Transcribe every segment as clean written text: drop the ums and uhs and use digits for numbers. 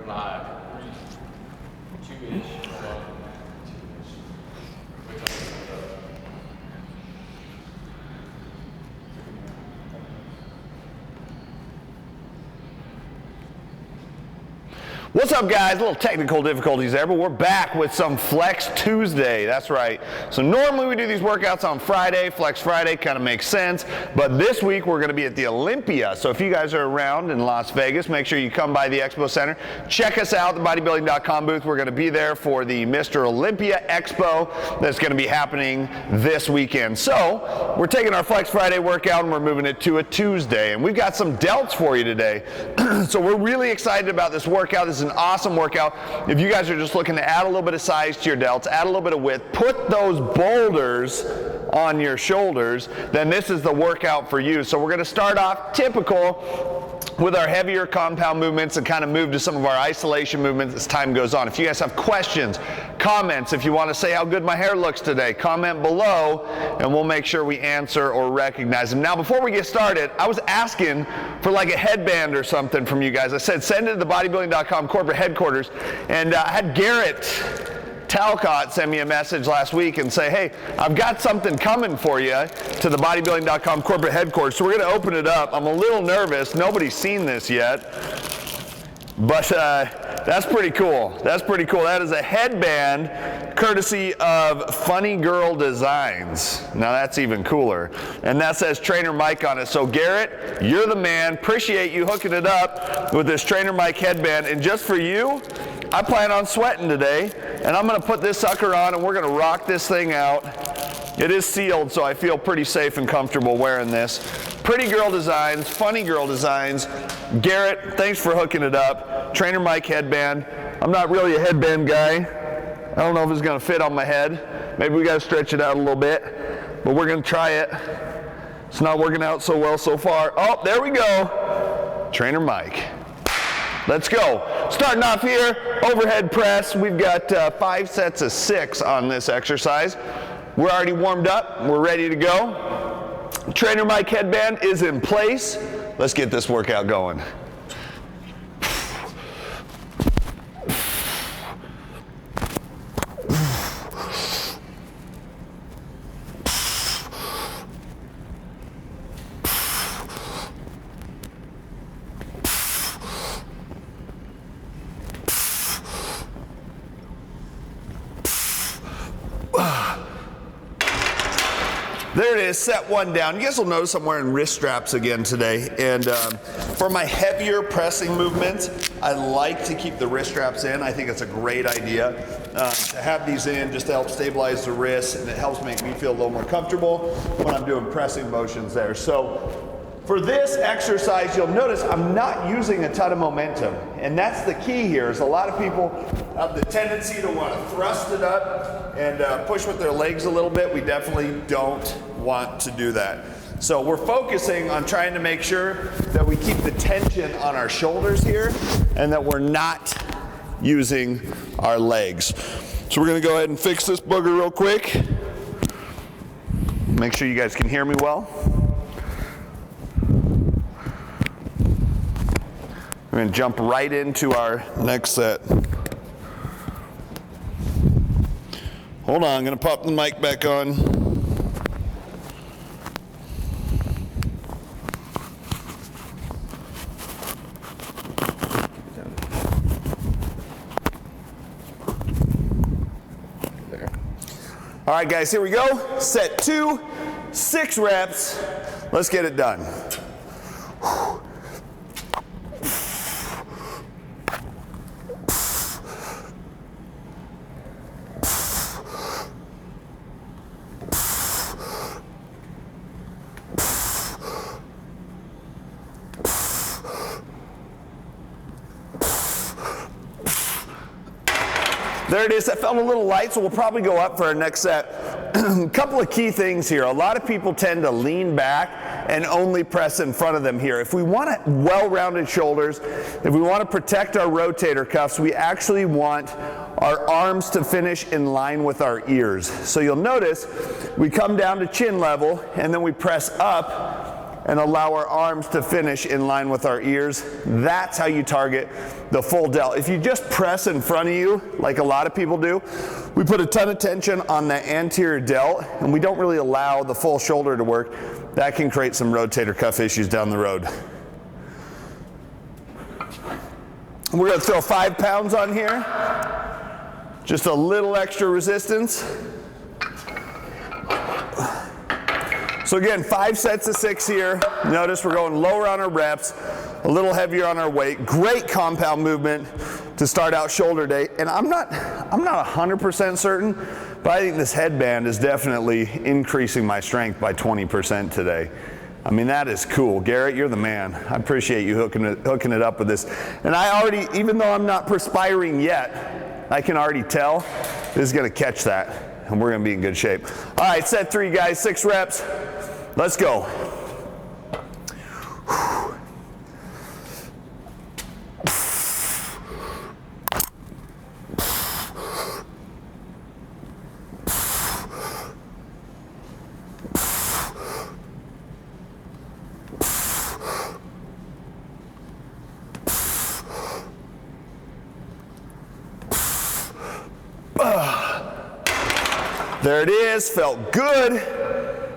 Live. 2-ish. What's up, guys? A little technical difficulties there, but we're back with some Flex Tuesday. That's right. So normally we do these workouts on Friday. Flex Friday kind of makes sense, but this week we're going to be at the Olympia. So if you guys are around in Las Vegas, make sure you come by the Expo Center. Check us out, the Bodybuilding.com booth. We're going to be there for the Mr. Olympia Expo that's going to be happening this weekend. So we're taking our Flex Friday workout and we're moving it to a Tuesday, and we've got some delts for you today. So we're really excited about this workout. This is an awesome workout. If you guys are just looking to add a little bit of size to your delts, add a little bit of width, put those boulders on your shoulders, then this is the workout for you. So we're going to start off typical with our heavier compound movements and kind of move to some of our isolation movements as time goes on. If you guys have questions, comments, if you want to say how good my hair looks today, comment below and we'll make sure we answer or recognize them. Now, before we get started, I was asking for like a headband or something from you guys. I said send it to the Bodybuilding.com corporate headquarters, and I had Garrett Talcott sent me a message last week and say, hey, I've got something coming for you to the Bodybuilding.com corporate headquarters. So we're going to open it up. I'm a little nervous. Nobody's seen this yet. But that's pretty cool. That's pretty cool. That is a headband courtesy of Funny Girl Designs. Now that's even cooler. And that says Trainer Mike on it. So Garrett, you're the man. Appreciate you hooking it up with this Trainer Mike headband. And just for you, I plan on sweating today, and I'm going to put this sucker on and we're going to rock this thing out. It is sealed, so I feel pretty safe and comfortable wearing this. Pretty Girl Designs, Funny Girl Designs. Garrett, thanks for hooking it up. Trainer Mike headband. I'm not really a headband guy. I don't know if it's going to fit on my head. Maybe we got to stretch it out a little bit, but we're going to try it. It's not working out so well so far. Oh, there we go. Trainer Mike. Let's go. Starting off here, overhead press. We've got 5 sets of 6 on this exercise. We're already warmed up. We're ready to go. Trainer Mike headband is in place. Let's get this workout going. There it is, set 1 down. You guys will notice I'm wearing wrist straps again today. And for my heavier pressing movements, I like to keep the wrist straps in. I think it's a great idea to have these in just to help stabilize the wrists, and it helps make me feel a little more comfortable when I'm doing pressing motions there. So for this exercise, you'll notice I'm not using a ton of momentum. And that's the key here, is a lot of people have the tendency to want to thrust it up and push with their legs a little bit. We definitely don't want to do that. So we're focusing on trying to make sure that we keep the tension on our shoulders here and that we're not using our legs. So we're going to go ahead and fix this booger real quick. Make sure you guys can hear me well. We're going to jump right into our next set. Hold on, I'm going to pop the mic back on. There. All right, guys, here we go. Set 2, 6 reps. Let's get it done. There it is. That felt a little light, so we'll probably go up for our next set. A couple of key things here. A lot of people tend to lean back and only press in front of them here. If we want well-rounded shoulders, if we want to protect our rotator cuffs, we actually want our arms to finish in line with our ears. So you'll notice we come down to chin level and then we press up and allow our arms to finish in line with our ears. That's how you target the full delt. If you just press in front of you, like a lot of people do, we put a ton of tension on the anterior delt, and we don't really allow the full shoulder to work. That can create some rotator cuff issues down the road. We're gonna throw 5 pounds on here. Just a little extra resistance. So again, 5 sets of 6 here. Notice we're going lower on our reps, a little heavier on our weight. Great compound movement to start out shoulder day. And I'm not 100% certain, but I think this headband is definitely increasing my strength by 20% today. I mean, that is cool. Garrett, you're the man. I appreciate you hooking it up with this. And I already, even though I'm not perspiring yet, I can already tell this is gonna catch that, and we're gonna be in good shape. All right, set 3, guys, 6 reps. Let's go. There it is, felt good.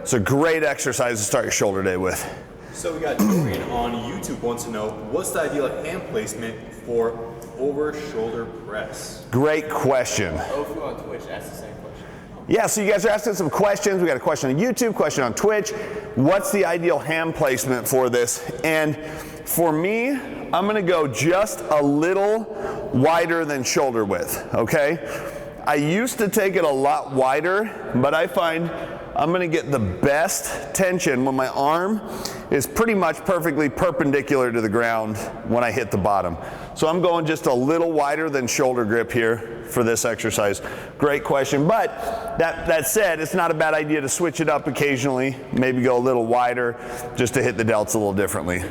It's a great exercise to start your shoulder day with. So we got Dorian on YouTube wants to know, what's the ideal hand placement for over shoulder press? Great question. Ofu on Twitch asked the same question. Yeah, so you guys are asking some questions. We got a question on YouTube, question on Twitch. What's the ideal hand placement for this? And for me, I'm gonna go just a little wider than shoulder width, okay? I used to take it a lot wider, but I find I'm gonna get the best tension when my arm is pretty much perfectly perpendicular to the ground when I hit the bottom. So I'm going just a little wider than shoulder grip here for this exercise. Great question, but that said, it's not a bad idea to switch it up occasionally, maybe go a little wider just to hit the delts a little differently.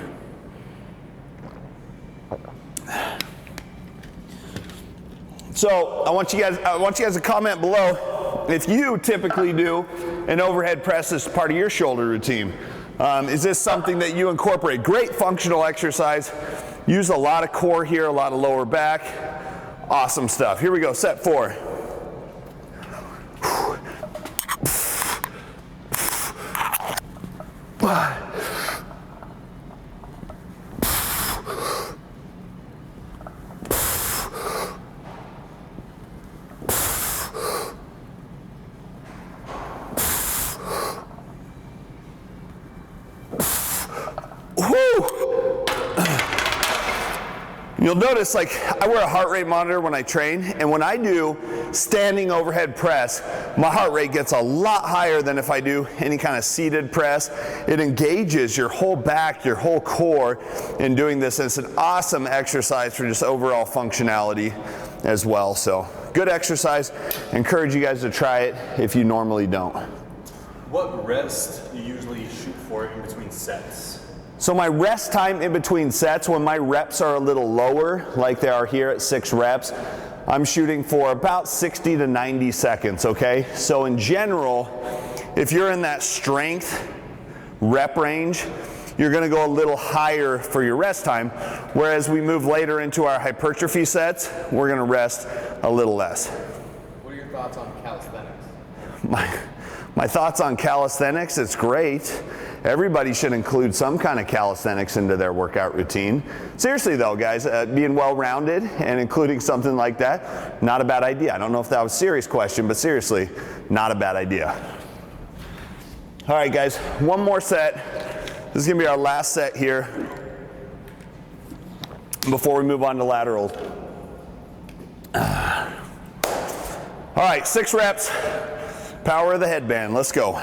So I want you guys to comment below if you typically do an overhead press as part of your shoulder routine. Is this something that you incorporate? Great functional exercise. Use a lot of core here, a lot of lower back. Awesome stuff. Here we go, set 4. You'll notice, like, I wear a heart rate monitor when I train, and when I do standing overhead press, my heart rate gets a lot higher than if I do any kind of seated press. It engages your whole back, your whole core in doing this. It's an awesome exercise for just overall functionality as well. So good exercise. Encourage you guys to try it if you normally don't. What rest do you usually shoot for in between sets? So my rest time in between sets, when my reps are a little lower, like they are here at 6 reps, I'm shooting for about 60 to 90 seconds, okay? So in general, if you're in that strength rep range, you're gonna go a little higher for your rest time, whereas we move later into our hypertrophy sets, we're gonna rest a little less. What are your thoughts on calisthenics? My thoughts on calisthenics, it's great. Everybody should include some kind of calisthenics into their workout routine. Seriously though, guys, being well-rounded and including something like that, not a bad idea. I don't know if that was a serious question, but seriously, not a bad idea. All right, guys, one more set. This is gonna be our last set here before we move on to lateral. All right, 6 reps, power of the headband, let's go.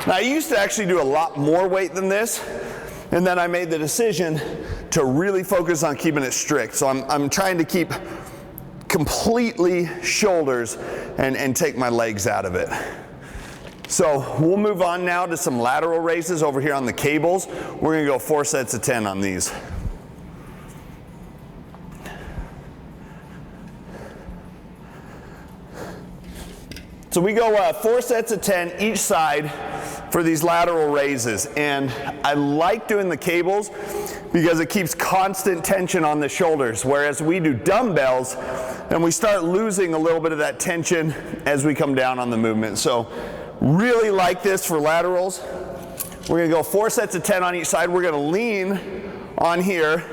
Now, I used to actually do a lot more weight than this, and then I made the decision to really focus on keeping it strict. So I'm trying to keep completely shoulders and take my legs out of it. So we'll move on now to some lateral raises over here on the cables. We're gonna go 4 sets of 10 on these. So we go 4 sets of 10 each side for these lateral raises. And I like doing the cables because it keeps constant tension on the shoulders. Whereas we do dumbbells and we start losing a little bit of that tension as we come down on the movement. So really like this for laterals. We're gonna go 4 sets of 10 on each side. We're gonna lean on here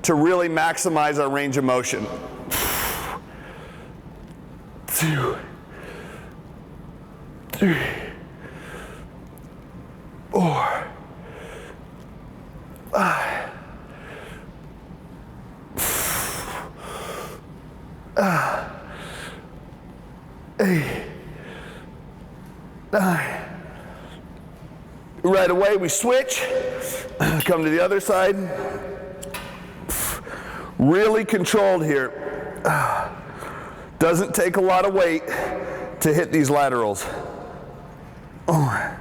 to really maximize our range of motion. 2, 3, 4, 5, 8, 9. Right away we switch, come to the other side. Really controlled here. Doesn't take a lot of weight to hit these laterals. Oh.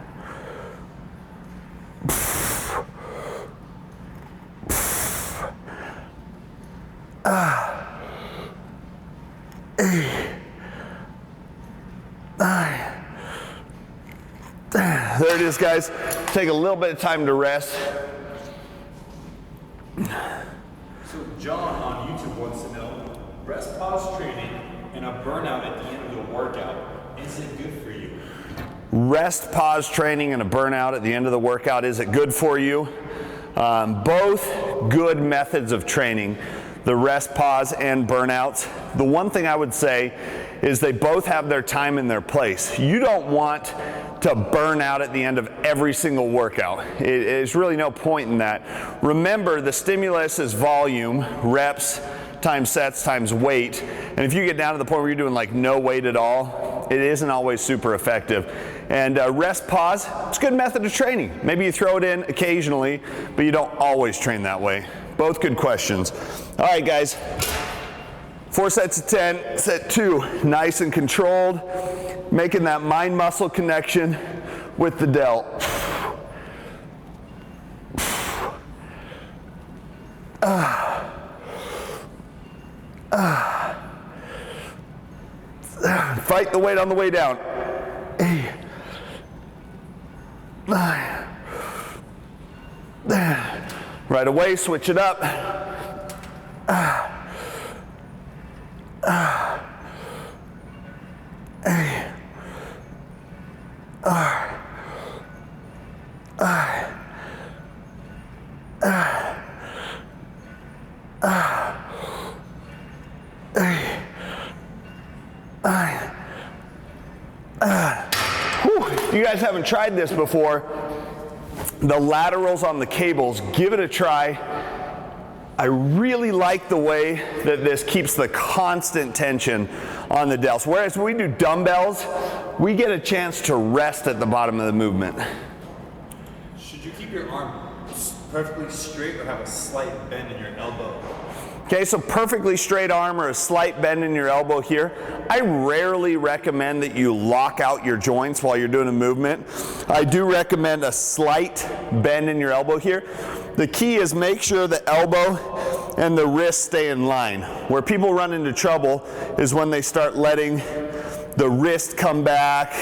8, 9. There it is, guys. Take a little bit of time to rest. So John on YouTube wants to know, rest pause training and a burnout at the end of the workout, is it good for you? Rest pause training and a burnout at the end of the workout, is it good for you? Both good methods of training, the rest pause and burnouts. The one thing I would say is they both have their time and their place. You don't want to burn out at the end of every single workout. There's really no point in that. Remember, the stimulus is volume, reps, times sets, times weight. And if you get down to the point where you're doing like no weight at all, it isn't always super effective. And rest pause, it's a good method of training. Maybe you throw it in occasionally, but you don't always train that way. Both good questions. All right, guys. 4 sets of 10, set 2, nice and controlled, making that mind-muscle connection with the delt. Fight the weight on the way down. 8, 9. Right away, switch it up. 8, 9. You guys haven't tried this before. The laterals on the cables, give it a try. I really like the way that this keeps the constant tension on the delts. Whereas when we do dumbbells, we get a chance to rest at the bottom of the movement. Should you keep your arm perfectly straight or have a slight bend in your elbow? Okay, so perfectly straight arm or a slight bend in your elbow here. I rarely recommend that you lock out your joints while you're doing a movement. I do recommend a slight bend in your elbow here. The key is make sure the elbow and the wrist stay in line. Where people run into trouble is when they start letting the wrist come back,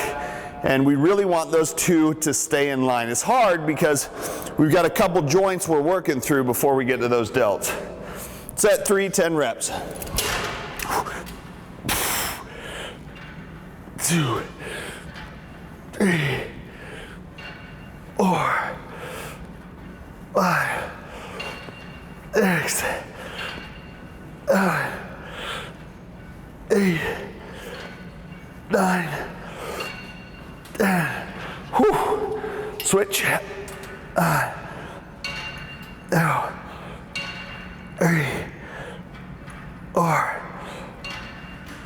and we really want those two to stay in line. It's hard because we've got a couple joints we're working through before we get to those delts. Set 3, 10 reps. 2, 3, 4, 5, 6, 7, 8, 9, 10. Whew. Switch. 3, 4,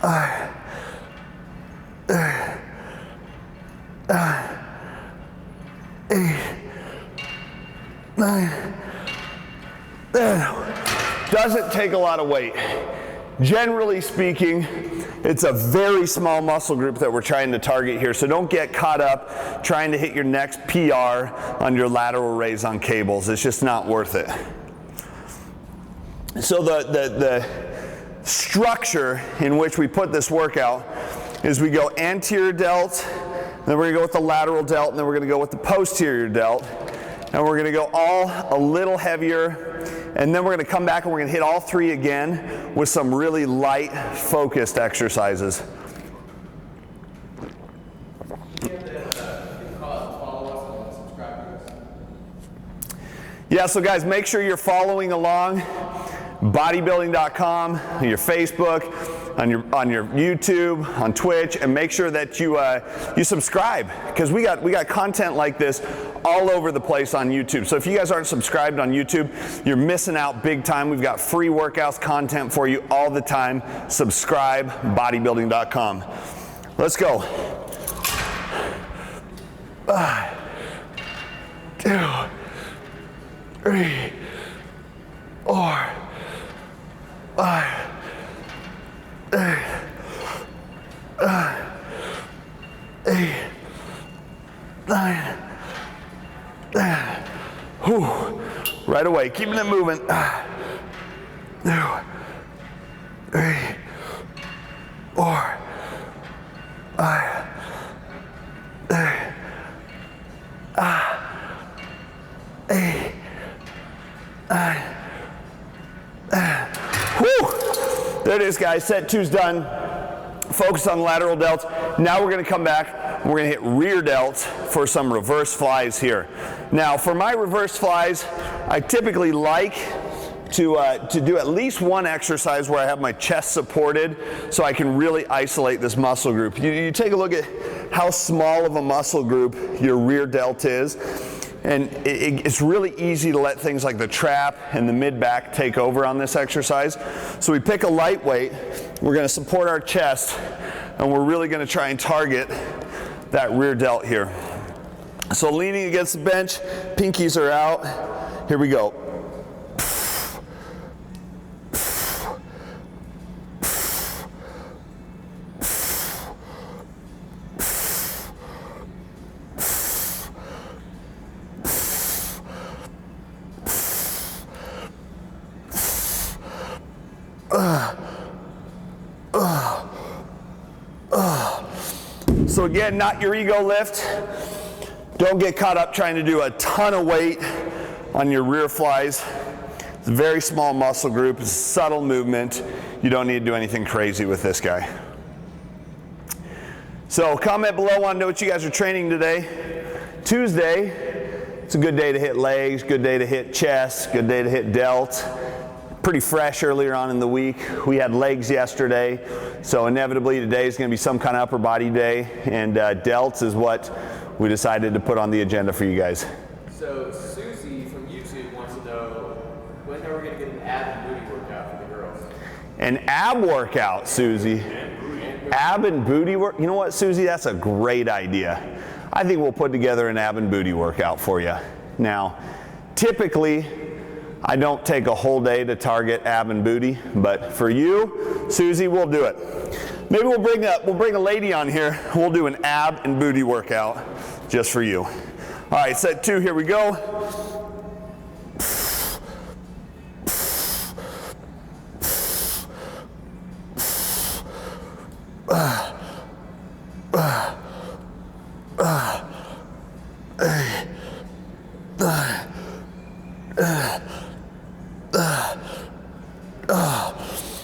5, 6, 7, 8, 9, 10. Doesn't take a lot of weight. generally speaking, it's a very small muscle group that we're trying to target here. So don't get caught up trying to hit your next PR on your lateral raise on cables. It's just not worth it. So the structure in which we put this workout is we go anterior delt, then we're gonna go with the lateral delt, and then we're gonna go with the posterior delt. And we're gonna go all a little heavier, and then we're gonna come back and we're gonna hit all three again with some really light, focused exercises. Yeah, so guys, make sure you're following along. Bodybuilding.com, your Facebook, on your YouTube, on Twitch, and make sure that you subscribe, because we got content like this all over the place on YouTube. So if you guys aren't subscribed on YouTube, you're missing out big time. We've got free workouts, content for you all the time. Subscribe, bodybuilding.com. Let's go. 1, 2, 3, 4, 5, 6, 8, 9, 10. Whew. Right away, keeping it moving. 2, 3, 4, 5, 6, 8, 9, 10. Whew. There it is, guys. Set 2's done. Focus on lateral delts. Now we're going to come back and we're going to hit rear delts for some reverse flies here. Now, for my reverse flies, I typically like to do at least one exercise where I have my chest supported so I can really isolate this muscle group. You take a look at how small of a muscle group your rear delt is. And it's really easy to let things like the trap and the mid-back take over on this exercise. So we pick a light weight, we're going to support our chest, and we're really going to try and target that rear delt here. So leaning against the bench, pinkies are out. Here we go. So again, not your ego lift. Don't get caught up trying to do a ton of weight on your rear flies. It's a very small muscle group, it's a subtle movement. You don't need to do anything crazy with this guy. So comment below, want to know what you guys are training today. Tuesday, it's a good day to hit legs, good day to hit chest, good day to hit delt. Pretty fresh earlier on in the week. We had legs yesterday, so inevitably today is going to be some kind of upper body day, and delts is what we decided to put on the agenda for you guys. So Susie from YouTube wants to know, when are we going to get an ab and booty workout for the girls? An ab workout, Susie. Ab and booty work. You know what, Susie? That's a great idea. I think we'll put together an ab and booty workout for you. Now, typically, I don't take a whole day to target ab and booty, but for you, Susie, we'll do it. Maybe we'll bring a lady on here. We'll do an ab and booty workout just for you. All right, set 2, here we go.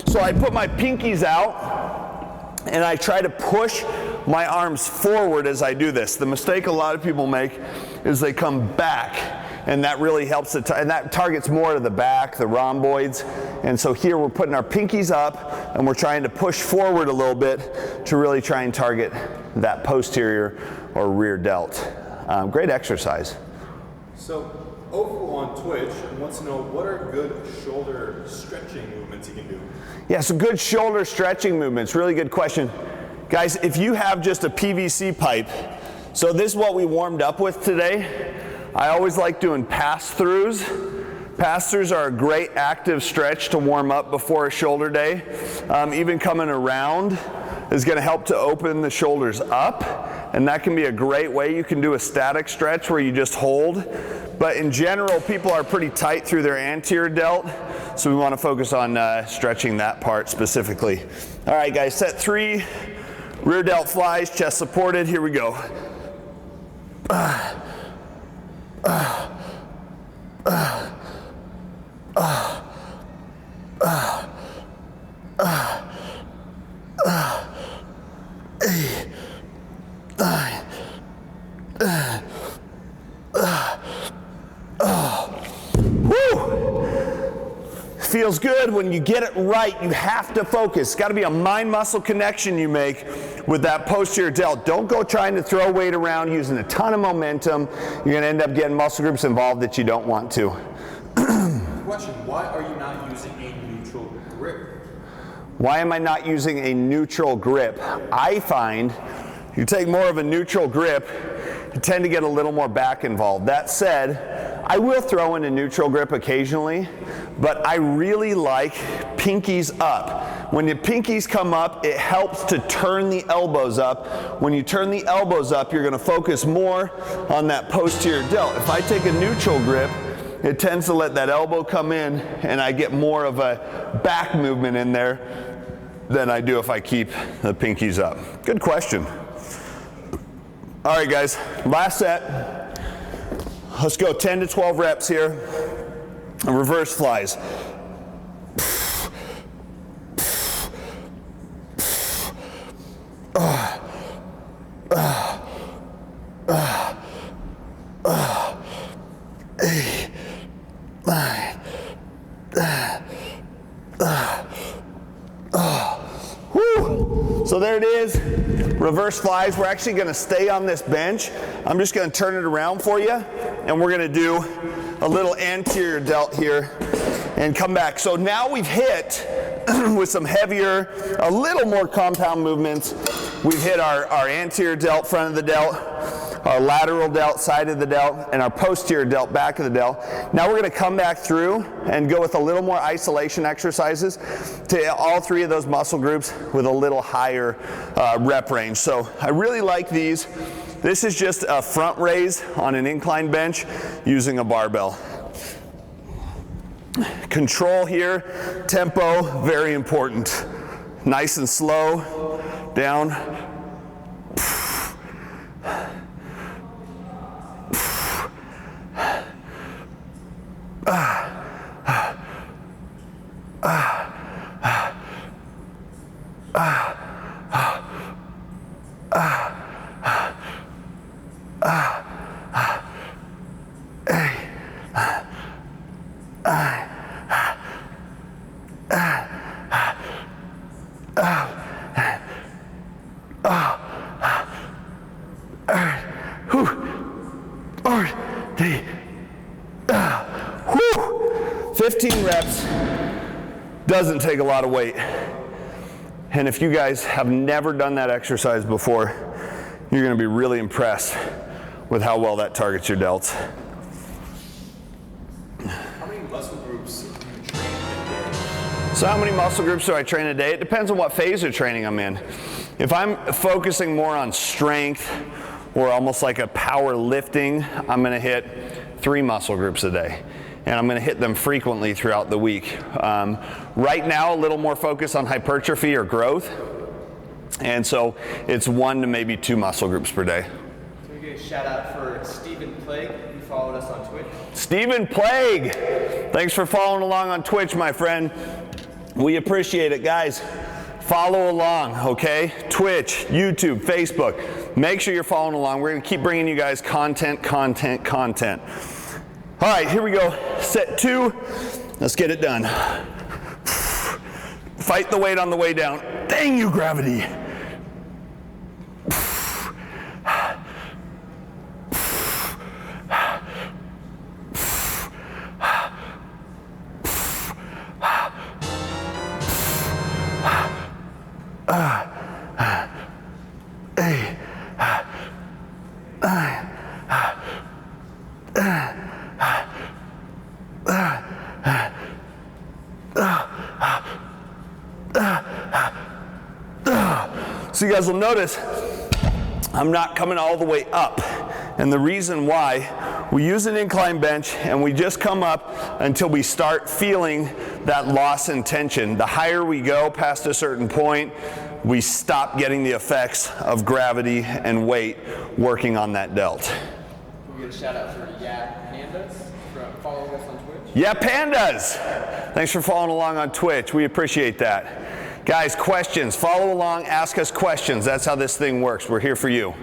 So I put my pinkies out and I try to push my arms forward as I do this. The mistake a lot of people make is they come back, and that really helps and that targets more to the back, the rhomboids. And so here we're putting our pinkies up and we're trying to push forward a little bit to really try and target that posterior or rear delt. Great exercise. So Ofu on Twitch wants to know, what are good shoulder stretching movements you can do? Yeah, so good shoulder stretching movements, really good question. Guys, if you have just a PVC pipe, so this is what we warmed up with today. I always like doing pass-throughs. Pass-throughs are a great active stretch to warm up before a shoulder day. Even coming around is going to help to open the shoulders up, and that can be a great way. You can do a static stretch where you just hold, but in general, people are pretty tight through their anterior delt, so we want to focus on stretching that part specifically. All right, guys, set 3, rear delt flies, chest supported. Here we go. Feels good when you get it right. You have to focus. It's got to be a mind-muscle connection you make with that posterior delt. Don't go trying to throw weight around using a ton of momentum. You're going to end up getting muscle groups involved that you don't want to. Question, why are you not using a neutral grip? Why am I not using a neutral grip? I find you take more of a neutral grip, you tend to get a little more back involved. That said, I will throw in a neutral grip occasionally, but I really like pinkies up. When the pinkies come up, it helps to turn the elbows up. When you turn the elbows up, you're going to focus more on that posterior delt. If I take a neutral grip, it tends to let that elbow come in, and I get more of a back movement in there than I do if I keep the pinkies up. Good question. All right, guys, last set. Let's go 10 to 12 reps here. Reverse flies. So there it is, reverse flies. We're actually going to stay on this bench. I'm just going to turn it around for you, and we're going to do a little anterior delt here and come back. So now we've hit with some heavier, a little more compound movements. We've hit our anterior delt, front of the delt, our lateral delt, side of the delt, and our posterior delt, back of the delt. Now we're going to come back through and go with a little more isolation exercises to all 3 of those muscle groups with a little higher rep range. So I really like these. This is just a front raise on an incline bench using a barbell. Control here, tempo, very important. Nice and slow, down. Whew. 15 reps doesn't take a lot of weight. And if you guys have never done that exercise before, you're going to be really impressed with how well that targets your delts. How many muscle groups do you train a day? So how many muscle groups do I train a day? It depends on what phase of training I'm in. If I'm focusing more on strength or almost like a power lifting, I'm going to hit 3 muscle groups a day. And I'm going to hit them frequently throughout the week. Right now, a little more focus on hypertrophy or growth. And so it's 1 to maybe 2 muscle groups per day. Can we get a shout out for Stephen Plague, who followed us on Twitch? Stephen Plague, thanks for following along on Twitch, my friend. We appreciate it, guys. Follow along, okay? Twitch, YouTube, Facebook. Make sure you're following along. We're going to keep bringing you guys content. All right, here we go. Set 2. Let's get it done. Fight the weight on the way down. Dang you, gravity. So you guys will notice I'm not coming all the way up. And the reason why, we use an incline bench and we just come up until we start feeling that loss in tension. The higher we go past a certain point, we stop getting the effects of gravity and weight working on that delt. We'll get a shout out for Pandas for following us on Twitch. Yeah, Pandas! Thanks for following along on Twitch. We appreciate that. Guys, questions. Follow along, ask us questions. That's how this thing works. We're here for you.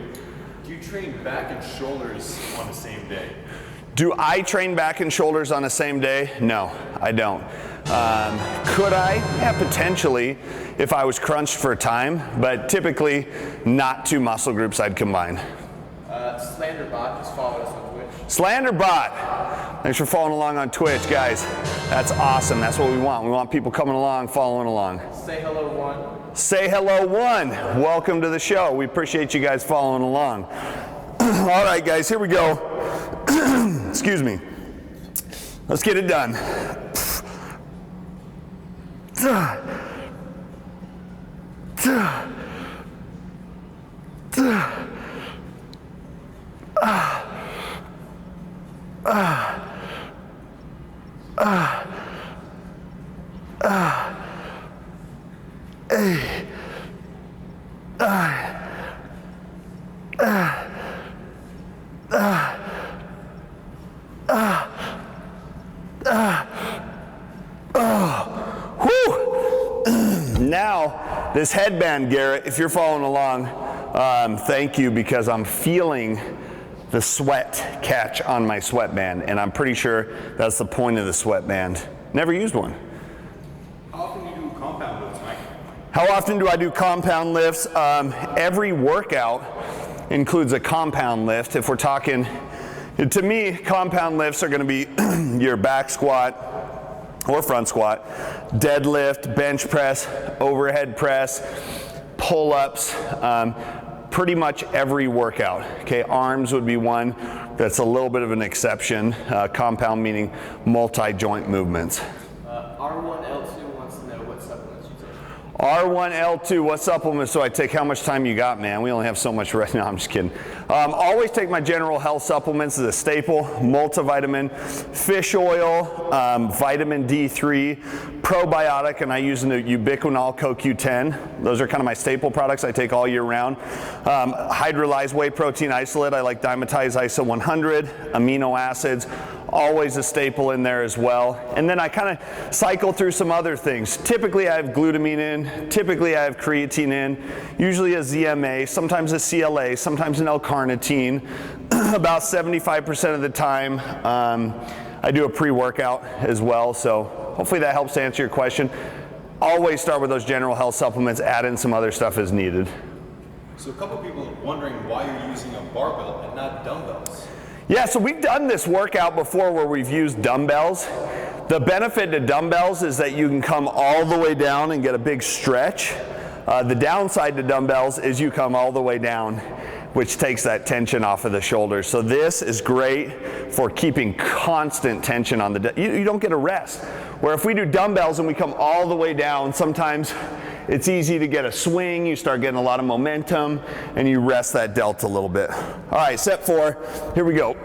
Do you train back and shoulders on the same day? Do I train back and shoulders on the same day? No, I don't. Could I? Yeah, potentially, if I was crunched for time, but typically not two muscle groups I'd combine. Slanderbot just followed us on Twitch. Slanderbot! Thanks for following along on Twitch, guys. That's awesome. That's what we want. We want people coming along, following along. Say hello, one. Say hello, one. Welcome to the show. We appreciate you guys following along. All right, guys, here we go. Excuse me. Let's get it done. Now, this headband, Garrett, if you're following along, thank you, because I'm feeling the sweat catch on my sweatband, and I'm pretty sure that's the point of the sweatband. Never used one. How often do you do compound lifts, Mike? How often do I do compound lifts? Every workout includes a compound lift. If we're talking, to me, compound lifts are going to be your back squat or front squat, deadlift, bench press, overhead press, pull-ups, pretty much every workout. Okay, arms would be one that's a little bit of an exception. Compound meaning multi-joint movements. R1L2 wants to know what supplements you take. R1L2, what supplements do I take? How much time you got, man? We only have so much right now. I'm just kidding. Always take my general health supplements as a staple. Multivitamin, fish oil, vitamin D3, probiotic, and I use the ubiquinol CoQ10. Those are kind of my staple products I take all year round. Hydrolyzed whey protein isolate. I like Dimetized ISO 100. Amino acids, always a staple in there as well. And then I kind of cycle through some other things. Typically I have glutamine in, typically I have creatine in, usually a ZMA, sometimes a CLA, sometimes an L-carnitine. About 75% of the time I do a pre-workout as well, so hopefully that helps to answer your question. Always start with those general health supplements, add in some other stuff as needed. So a couple people are wondering why you're using a barbell and not dumbbells. Yeah, so we've done this workout before where we've used dumbbells. The benefit to dumbbells is that you can come all the way down and get a big stretch. The downside to dumbbells is you come all the way down, which takes that tension off of the shoulders. So this is great for keeping constant tension on the, you don't get a rest. Where if we do dumbbells and we come all the way down, sometimes it's easy to get a swing, you start getting a lot of momentum, and you rest that delt a little bit. All right, set 4, here we go.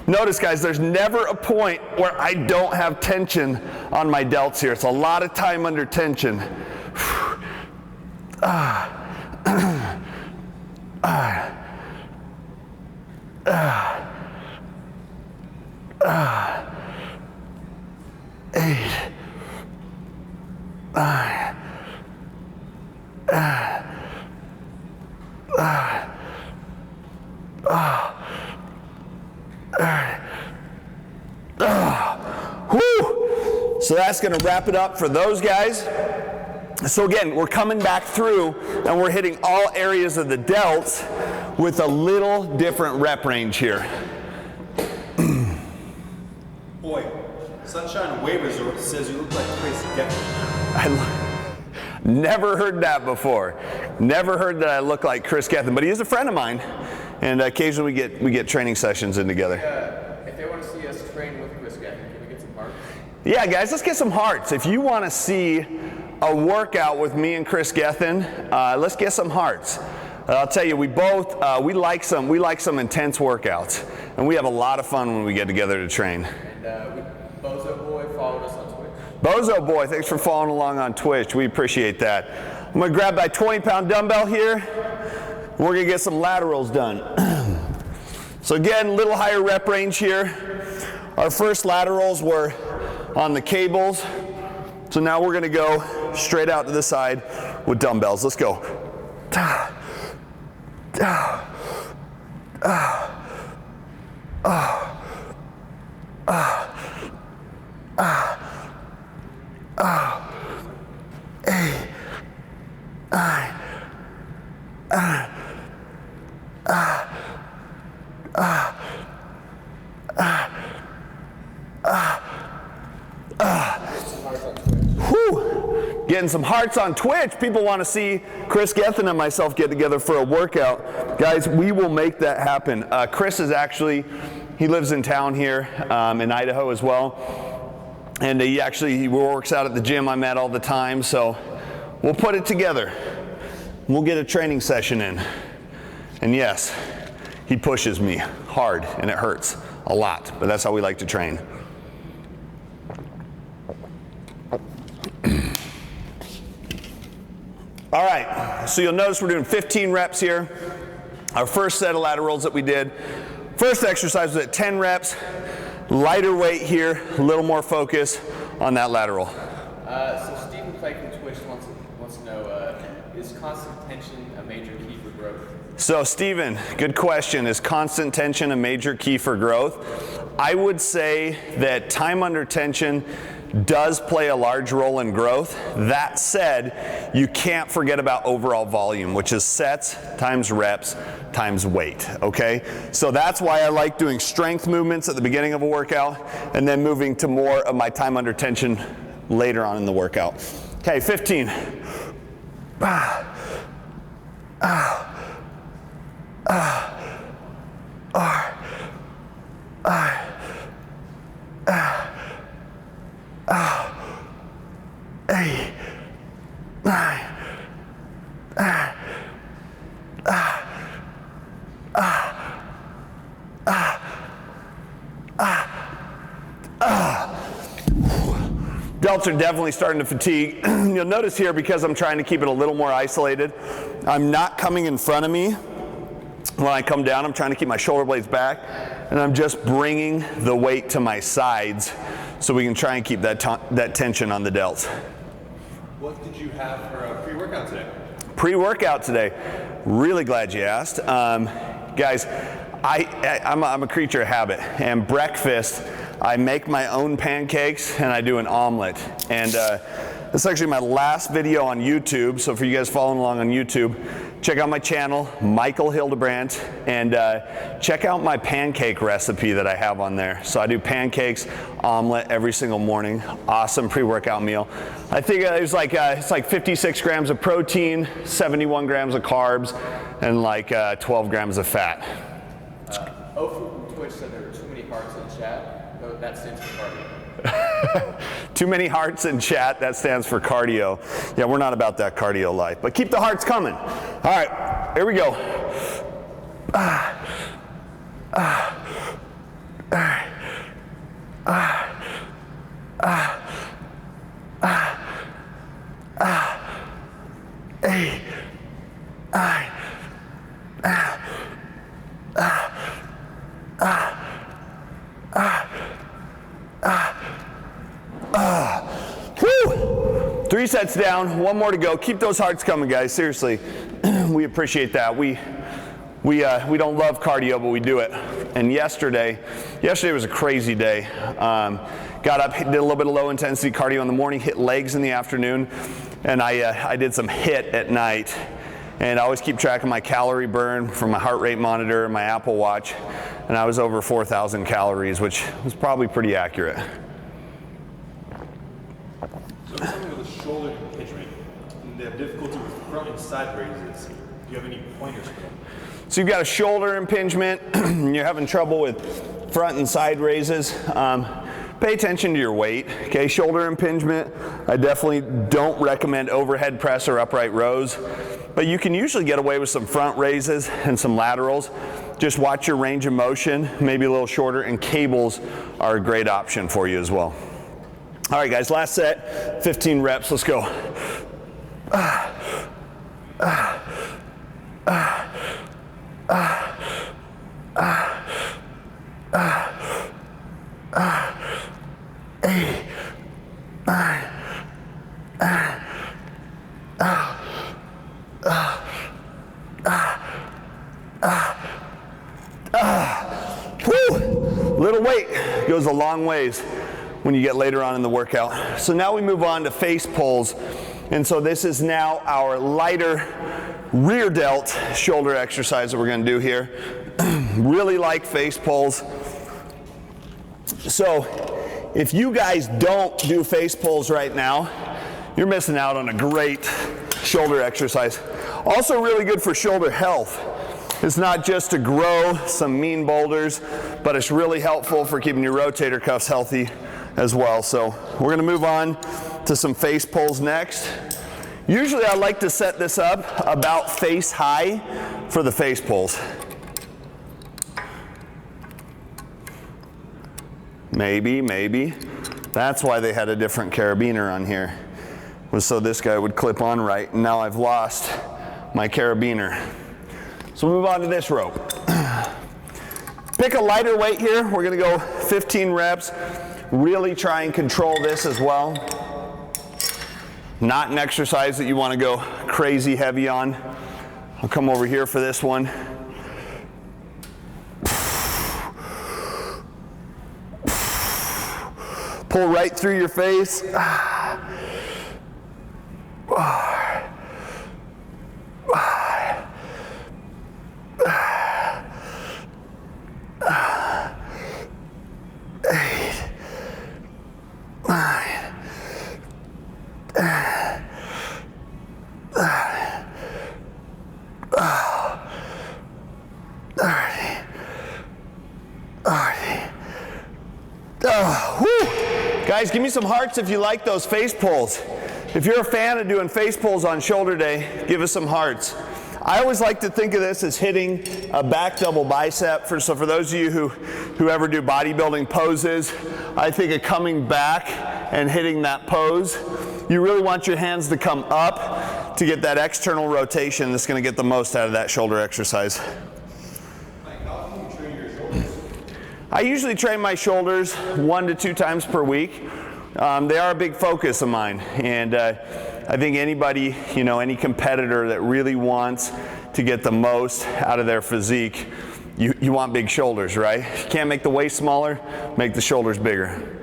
Notice, guys, there's never a point where I don't have tension on my delts here. It's a lot of time under tension. 8, 9, whew. So that's going to wrap it up for those guys. So again, we're coming back through and we're hitting all areas of the delts with a little different rep range here. Boy, Sunshine Whey Resort says you look like Chris Gethin. I never heard that before. Never heard that I look like Chris Gethin, but he is a friend of mine, and occasionally we get training sessions in together. If they want to see us train with Chris Gethin, Gethin, can we get some hearts? Yeah, guys, let's get some hearts. If you want to see a workout with me and Chris Gethin, let's get some hearts. I'll tell you, we both we like some intense workouts, and we have a lot of fun when we get together to train. And Bozo Boy followed us on Twitch. Bozo Boy, thanks for following along on Twitch. We appreciate that. I'm gonna grab my 20-pound dumbbell here. We're gonna get some laterals done. So again, little higher rep range here. Our first laterals were on the cables. So now we're gonna go straight out to the side with dumbbells. Let's go. Getting some hearts on Twitch. People want to see Chris Gethin and myself get together for a workout. Guys, we will make that happen. Chris is actually, he lives in town here in Idaho as well. And he works out at the gym I'm at all the time. So we'll put it together. We'll get a training session in. And yes, he pushes me hard and it hurts a lot. But that's how we like to train. All right, so you'll notice we're doing 15 reps here. Our first set of laterals that we did. First exercise was at 10 reps, lighter weight here, a little more focus on that lateral. So Stephen Clay from Twitch wants to know, is constant tension a major key for growth? So Stephen, good question. Is constant tension a major key for growth? I would say that time under tension does play a large role in growth. That said, you can't forget about overall volume, which is sets times reps times weight, okay? So that's why I like doing strength movements at the beginning of a workout and then moving to more of my time under tension later on in the workout. Okay, 15. Delts are definitely starting to fatigue. You'll notice here, because I'm trying to keep it a little more isolated, I'm not coming in front of me. When I come down, I'm trying to keep my shoulder blades back, and I'm just bringing the weight to my sides so we can try and keep that tension on the delts. What did you have for pre-workout today? Pre-workout today, really glad you asked. Guys, I'm a creature of habit, and breakfast, I make my own pancakes and I do an omelet. And this is actually my last video on YouTube, so for you guys following along on YouTube, check out my channel, Michael Hildebrandts, and check out my pancake recipe that I have on there. So I do pancakes, omelet every single morning. Awesome pre-workout meal. I think it's like 56 grams of protein, 71 grams of carbs, and like 12 grams of fat. Ofu from Twitch said there were too many hearts in chat. That stands for cardio. Too many hearts in chat, that stands for cardio. Yeah, we're not about that cardio life, but keep the hearts coming. All right, here we go. Woo! 3 sets down, 1 more to go. Keep those hearts coming, guys. Seriously, we appreciate that. We don't love cardio, but we do it. And yesterday was a crazy day. Got up, did a little bit of low intensity cardio in the morning, hit legs in the afternoon, and I did some HIIT at night. And I always keep track of my calorie burn from my heart rate monitor and my Apple Watch, and I was over 4,000 calories, which was probably pretty accurate. So if someone with a shoulder impingement and they have difficulty with front and side raises, do you have any pointers for them? So you've got a shoulder impingement, you're having trouble with front and side raises. pay attention to your weight. Okay, shoulder impingement, I definitely don't recommend overhead press or upright rows, but you can usually get away with some front raises and some laterals. Just watch your range of motion, maybe a little shorter, and cables are a great option for you as well. All right, guys, last set, 15 reps, let's go. Little weight goes a long ways when you get later on in the workout. So now we move on to face pulls. And so this is now our lighter rear delt shoulder exercise that we're going to do here. Really like face pulls. So if you guys don't do face pulls right now, you're missing out on a great shoulder exercise. Also really good for shoulder health. It's not just to grow some mean boulders, but it's really helpful for keeping your rotator cuffs healthy as well. So we're going to move on to some face pulls next. Usually I like to set this up about face high for the face pulls. Maybe. That's why they had a different carabiner on here, was so this guy would clip on right, and now I've lost my carabiner. So we'll move on to this rope. Pick a lighter weight here. We're gonna go 15 reps. Really try and control this as well. Not an exercise that you wanna go crazy heavy on. I'll come over here for this one. Pull right through your face. Guys, give me some hearts if you like those face pulls. If you're a fan of doing face pulls on shoulder day, give us some hearts. I always like to think of this as hitting a back double bicep. So for those of you who ever do bodybuilding poses, I think of coming back and hitting that pose. You really want your hands to come up to get that external rotation that's going to get the most out of that shoulder exercise. I usually train my shoulders 1 to 2 times per week. They are a big focus of mine, and I think anybody, any competitor that really wants to get the most out of their physique, you want big shoulders, right? You can't make the waist smaller, make the shoulders bigger.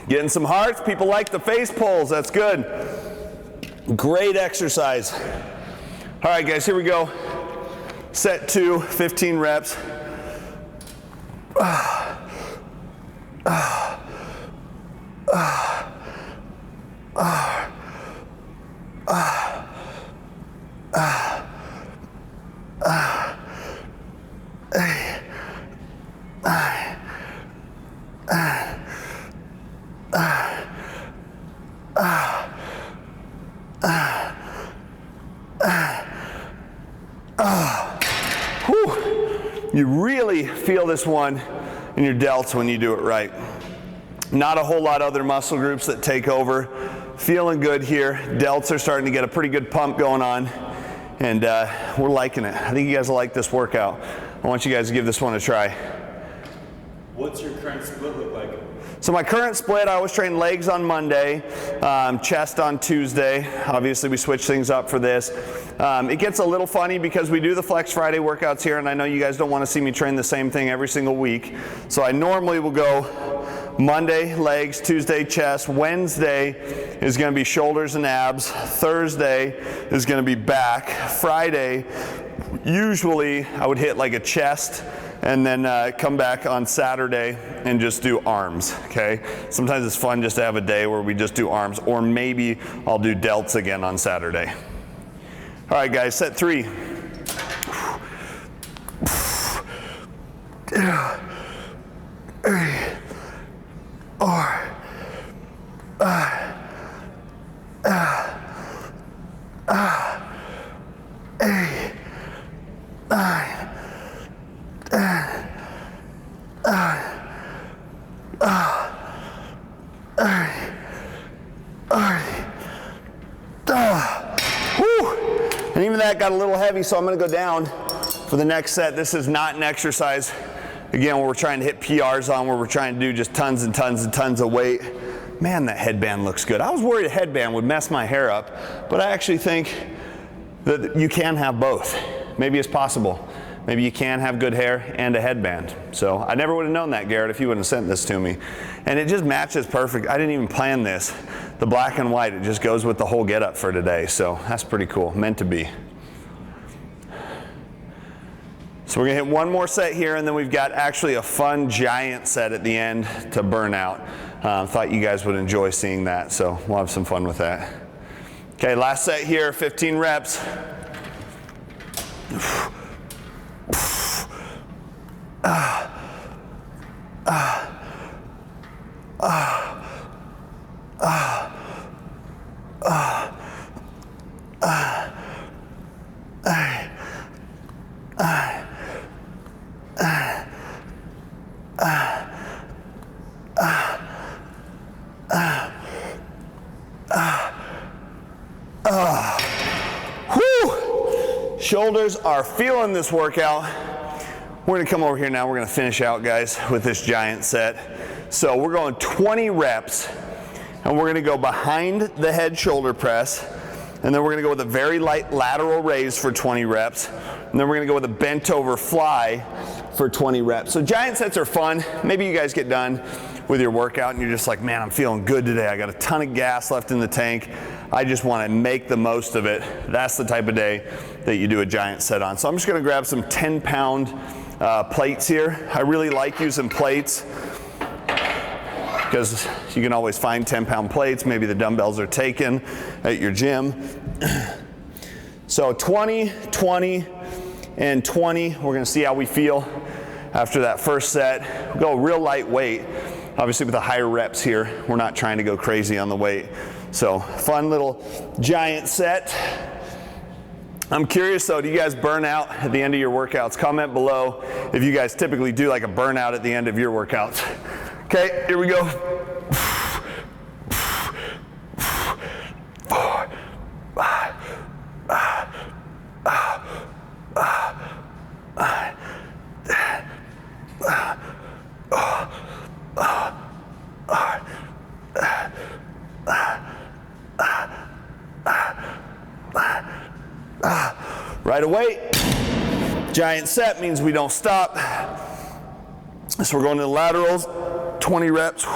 Getting some hearts. People like the face pulls. That's good. Great exercise. All right, guys, here we go. Set 2, 15 reps. You really feel this one in your delts when you do it right. Not a whole lot of other muscle groups that take over. Feeling good here. Delts are starting to get a pretty good pump going on, and we're liking it. I think you guys will like this workout. I want you guys to give this one a try. What's your current split look like? So my current split, I always train legs on Monday, chest on Tuesday. Obviously we switch things up for this. It gets a little funny because we do the Flex Friday workouts here, and I know you guys don't want to see me train the same thing every single week. So I normally will go Monday, legs, Tuesday, chest. Wednesday is going to be shoulders and abs. Thursday is going to be back. Friday, usually I would hit like a chest, and then come back on Saturday and just do arms, okay? Sometimes it's fun just to have a day where we just do arms, or maybe I'll do delts again on Saturday. All right, guys, set 3. And even that got a little heavy, so I'm gonna go down for the next set. This is not an exercise, again, where we're trying to hit PRs on, where we're trying to do just tons and tons and tons of weight. Man, that headband looks good. I was worried a headband would mess my hair up, but I actually think that you can have both. Maybe it's possible. Maybe you can have good hair and a headband. So I never would have known that, Garrett, if you wouldn't have sent this to me. And it just matches perfect. I didn't even plan this. The black and white, it just goes with the whole getup for today. So that's pretty cool, meant to be. So we're gonna hit one more set here, and then we've got actually a fun giant set at the end to burn out. Thought you guys would enjoy seeing that, so we'll have some fun with that. Okay, last set here, 15 reps. Shoulders are feeling this workout. We're gonna come over here now. We're gonna finish out, guys, with this giant set. So we're going 20 reps, and we're gonna go behind the head shoulder press, and then we're gonna go with a very light lateral raise for 20 reps, and then we're gonna go with a bent over fly for 20 reps. So giant sets are fun. Maybe you guys get done with your workout and you're just like, man, I'm feeling good today. I got a ton of gas left in the tank. I just want to make the most of it. That's the type of day that you do a giant set on. So I'm just going to grab some 10-pound plates here. I really like using plates because you can always find 10-pound plates. Maybe the dumbbells are taken at your gym. So 20, 20, and 20. We're going to see how we feel after that first set. We'll go real lightweight. Obviously with the higher reps here, we're not trying to go crazy on the weight. So fun little giant set. I'm curious though, do you guys burn out at the end of your workouts? Comment below if you guys typically do like a burnout at the end of your workouts. Okay, here we go. 4, 5, 10. Right away. Giant set means we don't stop. So we're going to the laterals, 20 reps.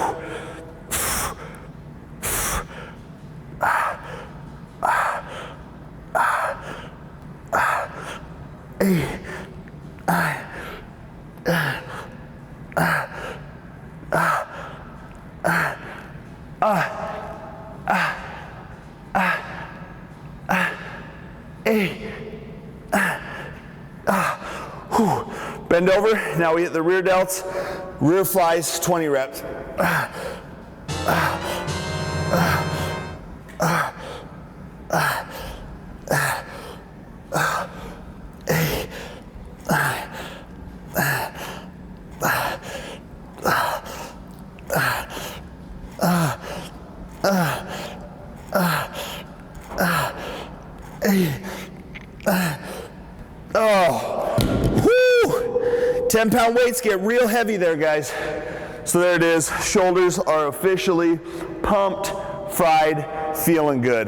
Bend over. Now we hit the rear delts, rear flies, 20 reps. Oh, whoo! 10-pound weights get real heavy there, guys. So there it is. Shoulders are officially pumped, fried, feeling good.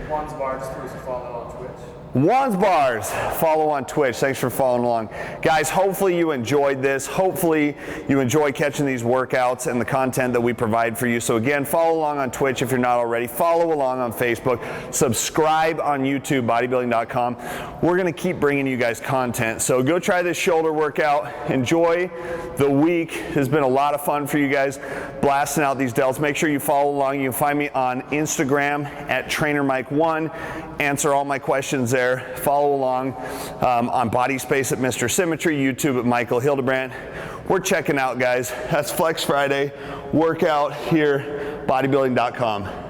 Juan's Bars, please follow on Twitch. Juan's Bars, follow on Twitch. Thanks for following along. Guys, hopefully you enjoyed this. Hopefully you enjoy catching these workouts and the content that we provide for you. So again, follow along on Twitch if you're not already. Follow along on Facebook. Subscribe on YouTube, Bodybuilding.com. We're going to keep bringing you guys content. So go try this shoulder workout. Enjoy the week. It's been a lot of fun for you guys blasting out these delts. Make sure you follow along. You can find me on Instagram at TrainerMike1. Answer all my questions there. Follow along on Body Space at Mr. Symmetry, YouTube at Michael Hildebrandt. We're checking out, guys. That's Flex Friday workout here, Bodybuilding.com.